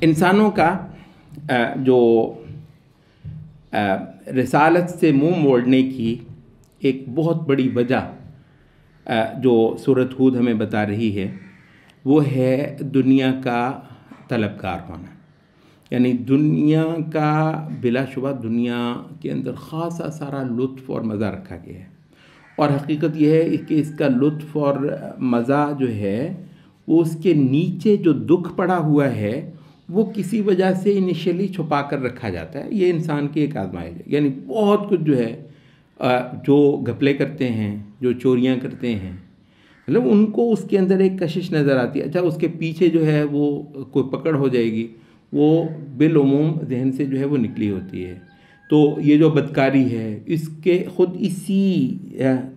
انسانوں کا جو رسالت سے منہ موڑنے کی ایک بہت بڑی وجہ جو سورۃ ہود ہمیں بتا رہی ہے وہ ہے دنیا کا طلبگار ہونا. یعنی دنیا کا بلا شبہ دنیا کے اندر خاصا سارا لطف اور مزہ رکھا گیا ہے، اور حقیقت یہ ہے کہ اس کا لطف اور مزہ جو ہے وہ اس کے نیچے جو دکھ پڑا ہوا ہے وہ کسی وجہ سے انیشیلی چھپا کر رکھا جاتا ہے. یہ انسان کی ایک آزمائش ہے. یعنی بہت کچھ جو ہے جو گھپلے کرتے ہیں، جو چوریاں کرتے ہیں، مطلب ان کو اس کے اندر ایک کشش نظر آتی ہے. اچھا اس کے پیچھے جو ہے وہ کوئی پکڑ ہو جائے گی، وہ بالعموم ذہن سے جو ہے وہ نکلی ہوتی ہے. تو یہ جو بدکاری ہے اس کے خود اسی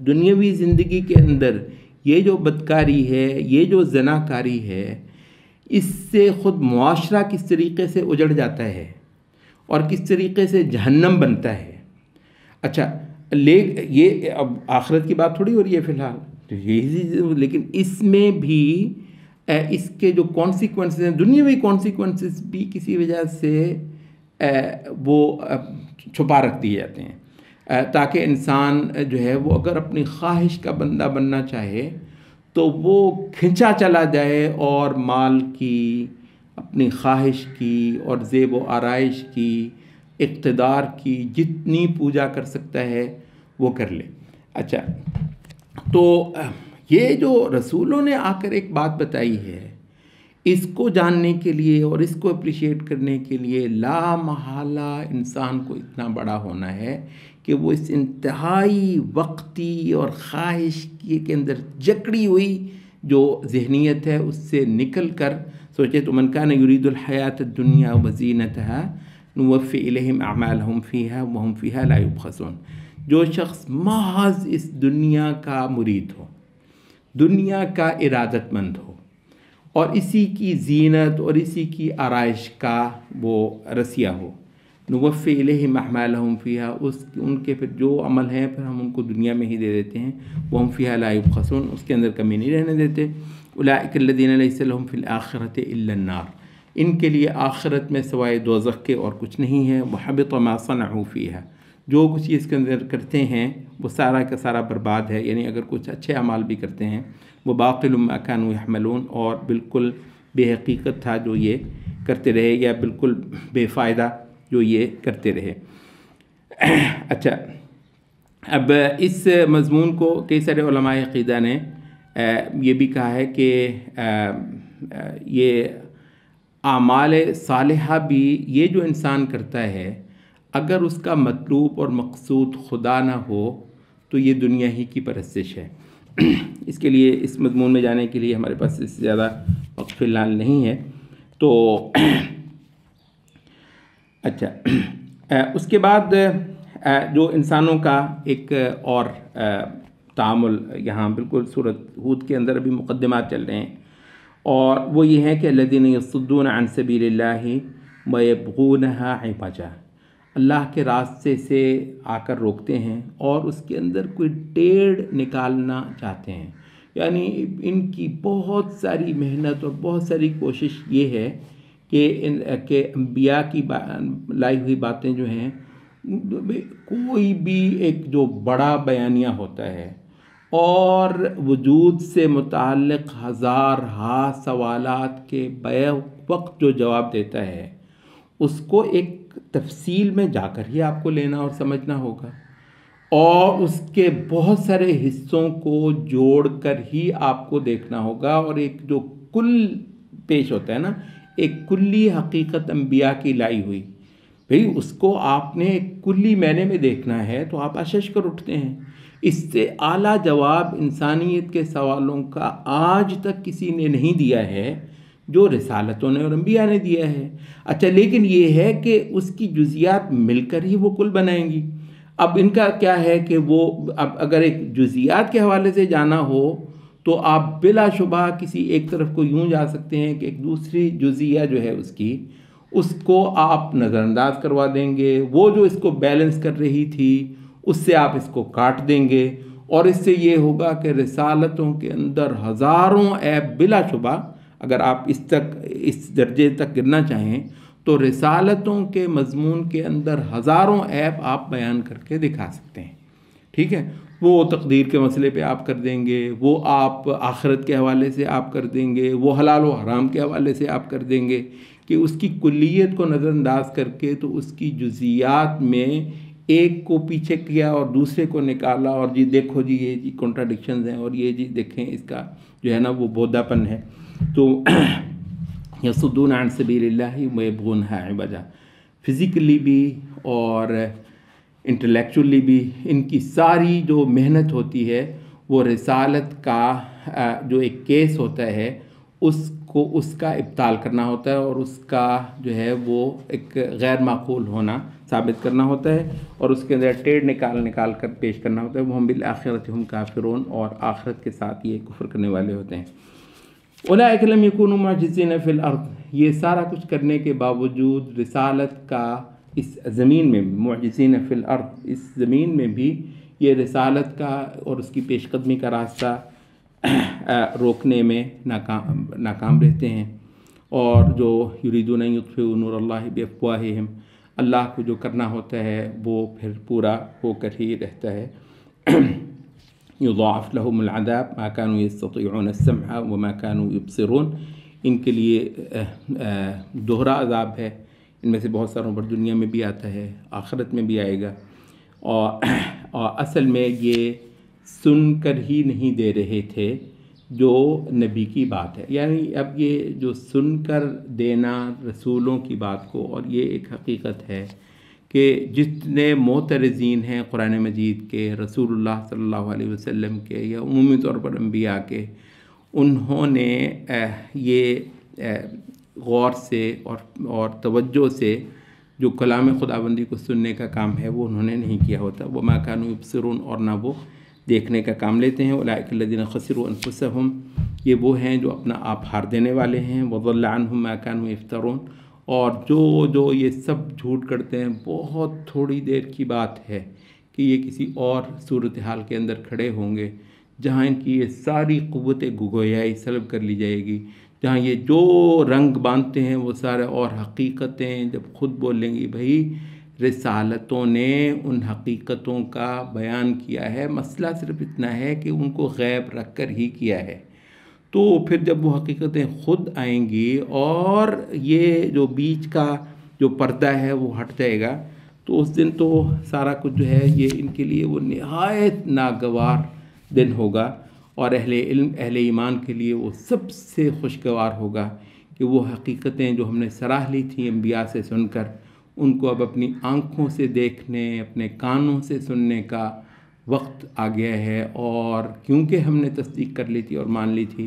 دنیاوی زندگی کے اندر یہ جو بدکاری ہے، یہ جو زناکاری ہے، اس سے خود معاشرہ کس طریقے سے اجڑ جاتا ہے اور کس طریقے سے جہنم بنتا ہے. اچھا یہ اب آخرت کی بات تھوڑی ہو رہی ہے فی الحال، تو لیکن اس میں بھی اس کے جو کانسیکوینسز ہیں، دنیاوی کانسیکوینسز بھی کسی وجہ سے وہ چھپا رکھ دیے جاتے ہیں تاکہ انسان جو ہے وہ اگر اپنی خواہش کا بندہ بننا چاہے تو وہ کھنچا چلا جائے اور مال کی، اپنی خواہش کی اور زیب و آرائش کی، اقتدار کی جتنی پوجا کر سکتا ہے وہ کر لے. اچھا تو یہ جو رسولوں نے آ کر ایک بات بتائی ہے، اس کو جاننے کے لیے اور اس کو اپریشیٹ کرنے کے لیے لا محالہ انسان کو اتنا بڑا ہونا ہے کہ وہ اس انتہائی وقتی اور خواہش کے اندر جکڑی ہوئی جو ذہنیت ہے اس سے نکل کر سوچے تو من کان یرید الحیات الدنیا وزینتها نوفی الیہم اعمالہم فیہا وہم فیہا لا یبخسون. جو شخص محض اس دنیا کا مرید ہو، دنیا کا ارادت مند ہو اور اسی کی زینت اور اسی کی آرائش کا وہ رسیہ ہو، نوفی الیہم اعمالہم فیہا، ان کے پھر جو عمل ہیں پھر ہم ان کو دنیا میں ہی دے دیتے ہیں، وہم فیہا لا یبخسون، اس کے اندر کمی نہیں رہنے دیتے. اولئک الذین لیس لہم فی الآخرۃ الا النار، ان کے لیے آخرت میں سوائے دوزخ کے اور کچھ نہیں ہے. وحبط ما صنعوا فیہا، جو کچھ اس کے اندر کرتے ہیں وہ سارا کا سارا برباد ہے. یعنی اگر کچھ اچھے اعمال بھی کرتے ہیں وہ باطل ما کانوا یحملون، اور بالکل بے حقیقت تھا جو یہ کرتے رہے، یا بالکل بے فائدہ جو یہ کرتے رہے. اچھا اب اس مضمون کو کئی سارے علماء عقیدہ نے یہ بھی کہا ہے کہ یہ اعمال صالحہ بھی یہ جو انسان کرتا ہے اگر اس کا مطلوب اور مقصود خدا نہ ہو تو یہ دنیا ہی کی پرستش ہے. اس کے لیے اس مضمون میں جانے کے لیے ہمارے پاس اس سے زیادہ وقت فی الحال نہیں ہے. تو اچھا اس کے بعد جو انسانوں کا ایک اور تعامل یہاں بالکل سورۃ ہود کے اندر ابھی مقدمات چل رہے ہیں، اور وہ یہ ہے کہ الذین یصدون عن سبیل اللہ ویبغونہا عوجا، اللہ کے راستے سے آ کر روکتے ہیں اور اس کے اندر کوئی ٹیڑھ نکالنا چاہتے ہیں. یعنی ان کی بہت ساری محنت اور بہت ساری کوشش یہ ہے کہ انبیاء کی لائی ہوئی باتیں جو ہیں، کوئی بھی ایک جو بڑا بیانیہ ہوتا ہے اور وجود سے متعلق ہزارہا سوالات کے بیک وقت جو جواب دیتا ہے اس کو ایک تفصیل میں جا کر ہی آپ کو لینا اور سمجھنا ہوگا، اور اس کے بہت سارے حصوں کو جوڑ کر ہی آپ کو دیکھنا ہوگا، اور ایک جو کل پیش ہوتا ہے نا، ایک کلی حقیقت انبیاء کی لائی ہوئی، بھئی اس کو آپ نے ایک کلی معنی میں دیکھنا ہے تو آپ اشش کر اٹھتے ہیں. اس سے اعلیٰ جواب انسانیت کے سوالوں کا آج تک کسی نے نہیں دیا ہے جو رسالتوں نے اور انبیاء نے دیا ہے. اچھا لیکن یہ ہے کہ اس کی جزیات مل کر ہی وہ کل بنائیں گی. اب ان کا کیا ہے کہ وہ اب اگر ایک جزیات کے حوالے سے جانا ہو تو آپ بلا شبہ کسی ایک طرف کو یوں جا سکتے ہیں کہ ایک دوسری جزیہ جو ہے اس کو آپ نظر انداز کروا دیں گے، وہ جو اس کو بیلنس کر رہی تھی اس سے آپ اس کو کاٹ دیں گے، اور اس سے یہ ہوگا کہ رسالتوں کے اندر ہزاروں عیب بلا شبہ اگر آپ اس درجے تک گرنا چاہیں تو رسالتوں کے مضمون کے اندر ہزاروں عیب آپ بیان کر کے دکھا سکتے ہیں، ٹھیک ہے؟ وہ تقدیر کے مسئلے پہ آپ کر دیں گے، وہ آپ آخرت کے حوالے سے آپ کر دیں گے، وہ حلال و حرام کے حوالے سے آپ کر دیں گے، کہ اس کی کلیت کو نظر انداز کر کے تو اس کی جزیات میں ایک کو پیچھے کیا اور دوسرے کو نکالا، اور جی دیکھو جی یہ جی کنٹراڈکشنز ہیں، اور یہ جی دیکھیں اس کا جو ہے نا وہ بودھا پن ہے۔ تو یصدون عن سبیل اللہ ویبغونها عوجا، فزیکلی بھی اور انٹلیکچولی بھی ان کی ساری جو محنت ہوتی ہے وہ رسالت کا جو ایک کیس ہوتا ہے اس کا ابطال کرنا ہوتا ہے، اور اس کا جو ہے وہ ایک غیر معقول ہونا ثابت کرنا ہوتا ہے، اور اس کے اندر ٹیڑھ نکال کر پیش کرنا ہوتا ہے۔ وَهُمْ بِالْآخِرَةِ هُمْ کافرون، اور آخرت کے ساتھ یہ کفر کرنے والے ہوتے ہیں۔ اولئک لم یکونوا معجزین فی الارض، یہ سارا کچھ کرنے کے باوجود رسالت کا اس زمین میں معجزین فی الارض، اس زمین میں بھی یہ رسالت کا اور اس کی پیش قدمی کا راستہ روکنے میں ناکام رہتے ہیں، اور جو یریدون ان یطفئوا نور اللہ بافواہہم، اللہ کو جو کرنا ہوتا ہے وہ پھر پورا ہو کر ہی رہتا ہے۔ یضاعف لهم العذاب ما كانوا يستطيعون السمع وما كانوا يبصرون، ان کے لیے دوہرا عذاب ہے، ان میں سے بہت ساروں پر دنیا میں بھی آتا ہے، آخرت میں بھی آئے گا، اور اصل میں یہ سن کر ہی نہیں دے رہے تھے جو نبی کی بات ہے، یعنی اب یہ جو سن کر دینا رسولوں کی بات کو، اور یہ ایک حقیقت ہے کہ جتنے معترضین ہیں قرآن مجید کے، رسول اللہ صلی اللہ علیہ وسلم کے، یا عمومی طور پر انبیاء کے، انہوں نے یہ غور سے اور توجہ سے جو کلام خداوندی کو سننے کا کام ہے وہ انہوں نے نہیں کیا ہوتا۔ وما كانوا يبصرون، اور نہ وہ دیکھنے کا کام لیتے ہیں۔ اولئک الذین خسروا انفسهم، یہ وہ ہیں جو اپنا آپ ہار دینے والے ہیں۔ وضل عنهم ما كانوا يفترون، اور جو یہ سب جھوٹ کرتے ہیں، بہت تھوڑی دیر کی بات ہے کہ یہ کسی اور صورتحال کے اندر کھڑے ہوں گے جہاں ان کی یہ ساری قوت گویائی سلب کر لی جائے گی، جہاں یہ جو رنگ باندھتے ہیں وہ سارے اور حقیقتیں جب خود بولیں گی، بھائی رسالتوں نے ان حقیقتوں کا بیان کیا ہے، مسئلہ صرف اتنا ہے کہ ان کو غیب رکھ کر ہی کیا ہے۔ تو پھر جب وہ حقیقتیں خود آئیں گی اور یہ جو بیچ کا جو پردہ ہے وہ ہٹ جائے گا، تو اس دن تو سارا کچھ جو ہے یہ ان کے لیے وہ نہایت ناگوار دن ہوگا، اور اہل علم اہل ایمان کے لیے وہ سب سے خوشگوار ہوگا کہ وہ حقیقتیں جو ہم نے سراہ لی تھیں انبیاء سے سن کر، ان کو اب اپنی آنکھوں سے دیکھنے، اپنے کانوں سے سننے کا وقت آ گیا ہے، اور کیونکہ ہم نے تصدیق کر لی تھی اور مان لی تھی،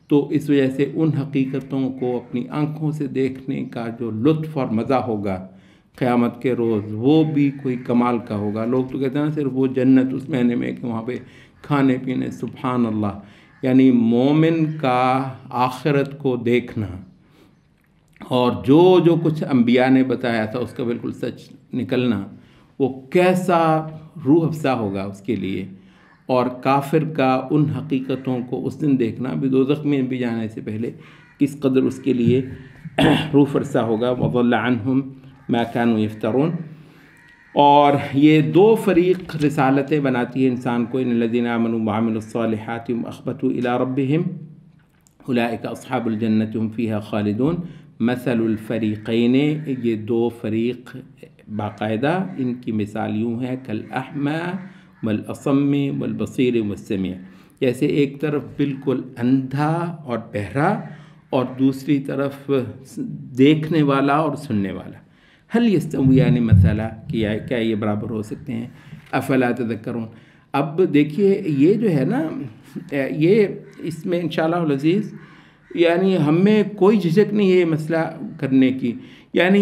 تو اس وجہ سے ان حقیقتوں کو اپنی آنکھوں سے دیکھنے کا جو لطف اور مزہ ہوگا قیامت کے روز، وہ بھی کوئی کمال کا ہوگا۔ لوگ تو کہتے ہیں نا صرف وہ جنت اس مہینے میں کہ وہاں پہ کھانے پینے، سبحان اللہ، یعنی مومن کا آخرت کو دیکھنا اور جو کچھ انبیاء نے بتایا تھا اس کا بالکل سچ نکلنا، وہ کیسا روح افزا ہوگا اس کے لیے، اور کافر کا ان حقیقتوں کو اس دن دیکھنا بھی دوزخ میں بھی جانے سے پہلے کس قدر اس کے لیے روح فرسا ہوگا۔ وضل عنہم ما كانوا يفترون، اور یہ دو فریق رسالتیں بناتی ہیں انسان کو۔ ان الذين آمنوا وعملوا الصالحات واخبتوا الى ربهم اولئک اصحاب الجنة هم فيها خالدون مثل الفریقین، یہ دو فریق باقاعدہ ان کی مثال یوں ہے کالاحمى والاصم والبصیر والسمیع، جیسے ایک طرف بالکل اندھا اور بہرا اور دوسری طرف دیکھنے والا اور سننے والا۔ هل یستویان مثلا، کیا یہ برابر ہو سکتے ہیں؟ افلا تذکرون۔ اب دیکھیے یہ جو ہے نا، یہ اس میں انشاءاللہ العزیز یعنی ہمیں کوئی جھجک نہیں ہے یہ مسئلہ کرنے کی، یعنی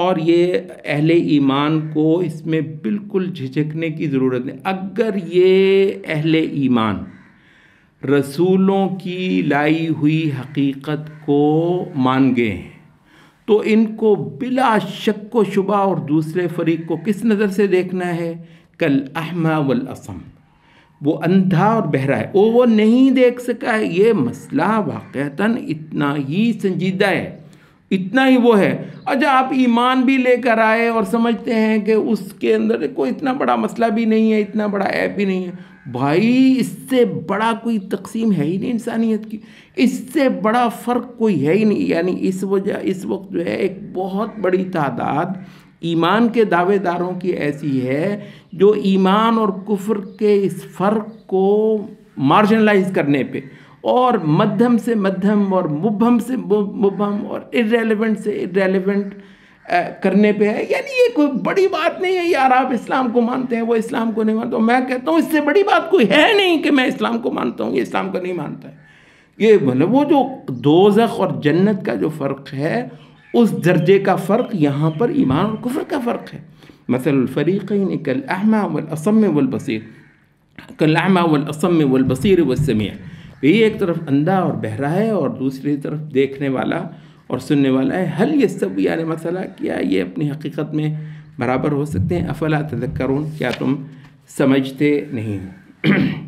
اور یہ اہل ایمان کو اس میں بالکل جھجکنے کی ضرورت نہیں۔ اگر یہ اہل ایمان رسولوں کی لائی ہوئی حقیقت کو مان گئے ہیں تو ان کو بلا شک و شبہ اور دوسرے فریق کو کس نظر سے دیکھنا ہے؟ کالاحمى والاصم، وہ اندھا اور بہرا ہے، وہ نہیں دیکھ سکا ہے۔ یہ مسئلہ واقعتاً اتنا ہی سنجیدہ ہے، اتنا ہی وہ ہے۔ اچھا آپ ایمان بھی لے کر آئے اور سمجھتے ہیں کہ اس کے اندر کوئی اتنا بڑا مسئلہ بھی نہیں ہے، اتنا بڑا عیب بھی نہیں ہے۔ بھائی اس سے بڑا کوئی تقسیم ہے ہی نہیں انسانیت کی، اس سے بڑا فرق کوئی ہے ہی نہیں۔ یعنی اس وقت جو ہے ایک بہت بڑی تعداد ایمان کے دعوے داروں کی ایسی ہے جو ایمان اور کفر کے اس فرق کو مارجنلائز کرنے پہ اور مدھم سے مدھم اور مبہم سے مبہم اور irrelevant سے irrelevant کرنے پہ ہے۔ یعنی یہ کوئی بڑی بات نہیں ہے یار، آپ اسلام کو مانتے ہیں، وہ اسلام کو نہیں مانتا۔ میں کہتا ہوں اس سے بڑی بات کوئی ہے نہیں کہ میں اسلام کو مانتا ہوں، یہ اسلام کو نہیں مانتا ہے۔ یہ مطلب وہ جو دوزخ اور جنت کا جو فرق ہے، اس درجے کا فرق یہاں پر ایمان اور کفر کا فرق ہے۔ مثل الفریقین کالاعمی والاصم والبصیر، کالاعمی والاصم والبصیر والسمیع۔ یہ ایک طرف اندھا اور بہرا ہے اور دوسری طرف دیکھنے والا اور سننے والا ہے۔ حل یستویان مثلا، کیا یہ اپنی حقیقت میں برابر ہو سکتے ہیں؟ افلا تذکرون، کیا تم سمجھتے نہیں ہو؟